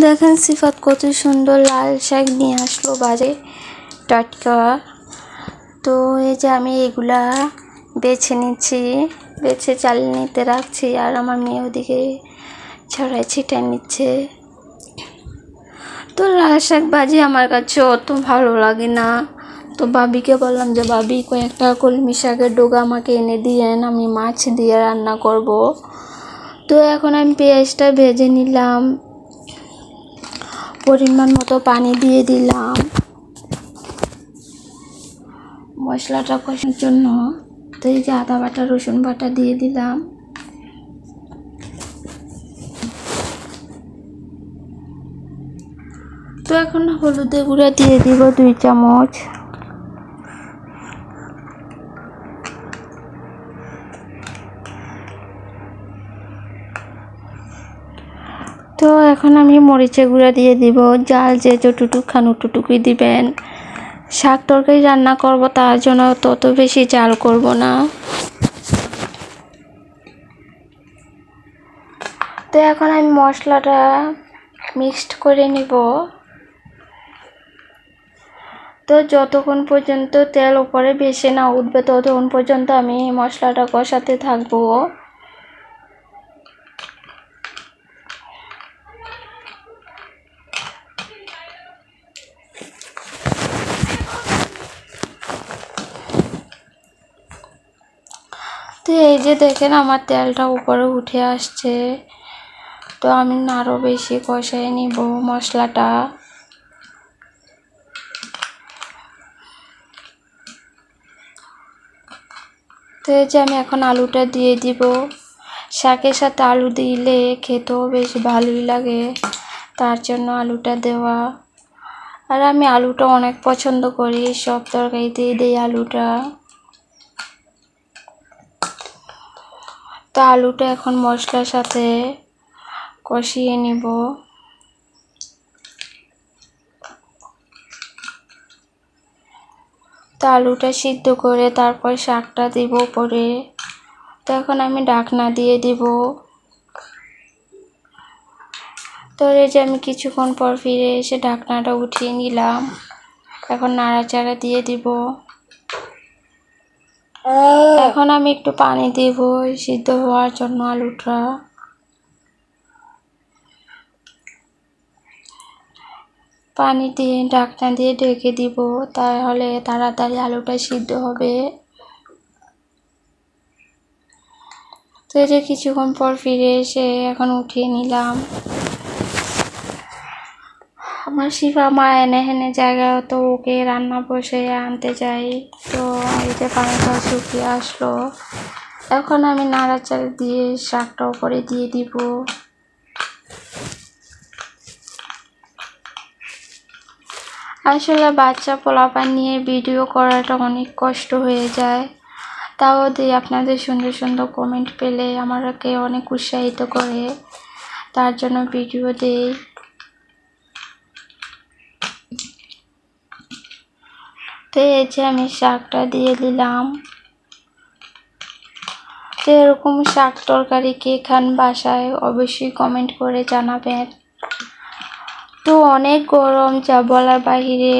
দেখেন সিফাত কত সুন্দর লাল শাক নিয়ে আসলো বাজে টাটকা। তো এই যে আমি এগুলা বেছে নিচ্ছি, বেছে চালনিতে রাখছি, আর আমার মেয়ে ওদিকে ছড়াই ছিটাই নিচ্ছে। তো লাল শাক ভাজি আমার কাছে অত ভালো লাগে না, তো ভাবিকে বললাম যে ভাবি কয়েকটা কলমি শাকের ডগা আমাকে এনে দিয়েন, আমি মাছ দিয়ে রান্না করব। তো এখন আমি পেঁয়াজটা ভেজে নিলাম, পরিমাণ মতো পানি দিয়ে দিলাম মশলাটা কষানোর জন্য। তো এই যে আদা বাটা রসুন বাটা দিয়ে দিলাম। তো এখন হলুদের গুঁড়া দিয়ে দিব 2 চামচ। তো এখন আমি মরিচের গুঁড়া দিয়ে দিব, জাল যে যতটুকু খান ততটুকুই দিবেন। শাক তরকারি রান্না করব, তার জন্য তত বেশি জাল করব না। তো এখন আমি মশলাটা মিক্সড করে নিব। তো যতক্ষণ পর্যন্ত তেল উপরে ভেসে না উঠবে ততক্ষণ পর্যন্ত আমি মশলাটা কষাতে থাকবো। তো এই যে দেখেন আমার তেলটা উপরে উঠে আসছে, তো আমি আরও বেশি কষাই নিব মশলাটা। তো এই যে আমি এখন আলুটা দিয়ে দিব। শাকের সাথে আলু দিলে খেতেও বেশ ভালোই লাগে, তার জন্য আলুটা দেওয়া। আর আমি আলুটা অনেক পছন্দ করি, সব তরকারিতেই দিই আলুটা। তো আলুটা এখন মশলার সাথে কষিয়ে নিব। তো আলুটা সিদ্ধ করে তারপর শাকটা দিব উপরে। তো এখন আমি ঢাকনা দিয়ে দিব। তো এই যে আমি কিছুক্ষণ পর ফিরে এসে ঢাকনাটা উঠিয়ে নিলাম। এখন নাড়াচাড়া দিয়ে দিব। এখন আমি একটু পানি দিব সিদ্ধ হওয়ার জন্য আলুটা। পানি দিয়ে ঢাকনা দিয়ে ঢেকে দিব, তাহলে তাড়াতাড়ি আলুটা সিদ্ধ হবে। তো এই যে কিছুক্ষণ পর ফিরে এসে এখন উঠিয়ে নিলাম। আমার শিফা মা এনে হেনে জায়গায়, তো ওকে রান্না বসে আনতে যাই। তো এই যে পানিটা শুকিয়ে আসলো, এখন আমি নাড়াচাড়া দিয়ে শাকটা উপরে দিয়ে দিব। আসলে বাচ্চা পোলাপান নিয়ে ভিডিও করাটা অনেক কষ্ট হয়ে যায়, তাও দিয়ে আপনাদের সুন্দর সুন্দর কমেন্ট পেলে আমাকে অনেক উৎসাহিত করে, তার জন্য ভিডিও দেই। তো এই যে আমি শাকটা দিয়ে দিলাম। তো এরকম শাক তরকারি কে খান বাসায় অবশ্যই কমেন্ট করে জানাবেন। তো অনেক গরম যা বলার বাহিরে,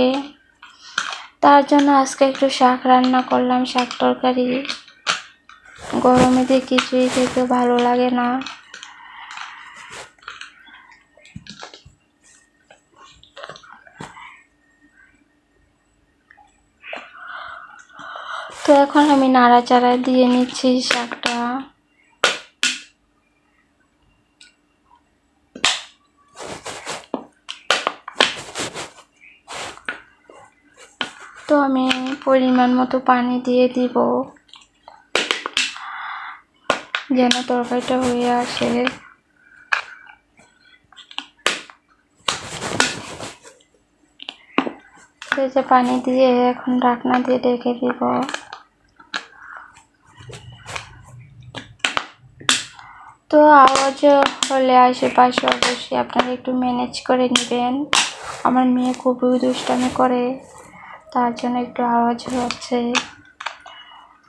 তার জন্য আজকে একটু শাক রান্না করলাম, শাক তরকারি। গরমে দিয়ে কিছুই খেতে ভালো লাগে না। তো এখন আমি নাড়াচাড়া দিয়ে নিচ্ছি শাকটা। তো আমি পরিমাণ মতো পানি দিয়ে দিব, যেন তরকারিটা হয়ে আসে। এই যে পানি দিয়ে এখন ঢাকনা দিয়ে ঢেকে দিব। তো আওয়াজ হলে আশেপাশে অবশ্যই আপনারা একটু ম্যানেজ করে নেবেন। আমার মেয়ে খুবই দুষ্টামি করে, তার জন্য একটু আওয়াজ হচ্ছে।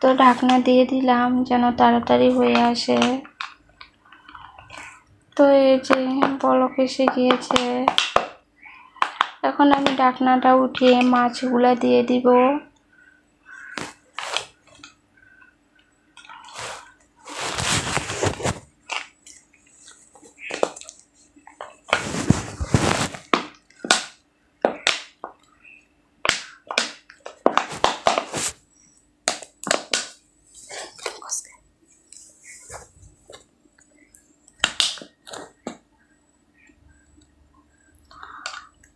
তো ঢাকনা দিয়ে দিলাম যেন তাড়াতাড়ি হয়ে আসে। তো এই যে বলক এসে গিয়েছে। এখন আমি ঢাকনাটা উঠিয়ে মাছগুলা দিয়ে দিব।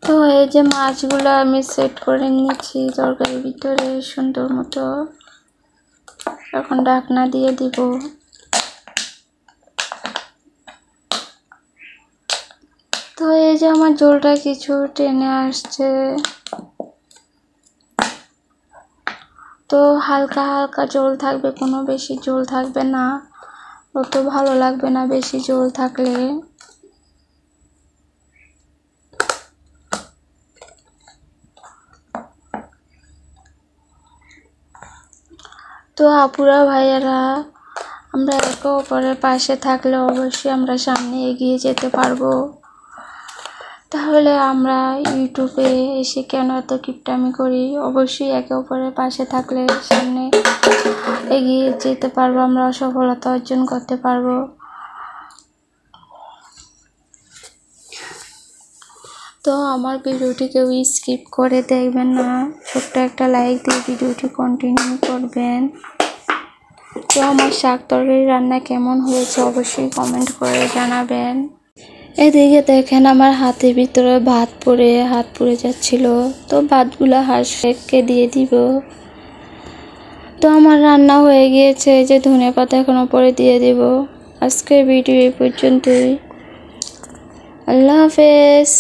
তো এই যে মাছগুলো আমি সেট করে নিয়েছি তরকারির ভিতরে সুন্দর মতো। এখন ঢাকনা দিয়ে দিব। তো এই যে আমার ঝোলটা কিছু টেনে আসছে, তো হালকা হালকা ঝোল থাকবে, কোনো বেশি ঝোল থাকবে না, অত ভালো লাগবে না বেশি ঝোল থাকলে। তো আপুরা ভাইয়ারা, আমরা একে অপরের পাশে থাকলে অবশ্যই আমরা সামনে এগিয়ে যেতে পারবো। তাহলে আমরা ইউটিউবে এসে কেন এত কিপটামি করি? অবশ্যই একে অপরের পাশে থাকলে সামনে এগিয়ে যেতে পারবো, আমরা সফলতা অর্জন করতে পারবো। তো আমার ভিডিওটি কেউ স্কিপ করে দেখবেন না, ছোট্ট একটা লাইক দিয়ে ভিডিওটি কন্টিনিউ করবেন। তো আমার শাক তরকারি রান্না কেমন হয়েছে অবশ্যই কমেন্ট করে জানাবেন। এদিকে দেখেন আমার হাতের ভিতরে ভাত পুড়ে যাচ্ছিল, তো ভাতগুলো হাঁসকে দিয়ে দিব। তো আমার রান্না হয়ে গিয়েছে, যে ধনেপাতা এখন উপরে দিয়ে দিব। আজকের ভিডিও এই পর্যন্তই। আল্লাহ হাফেজ।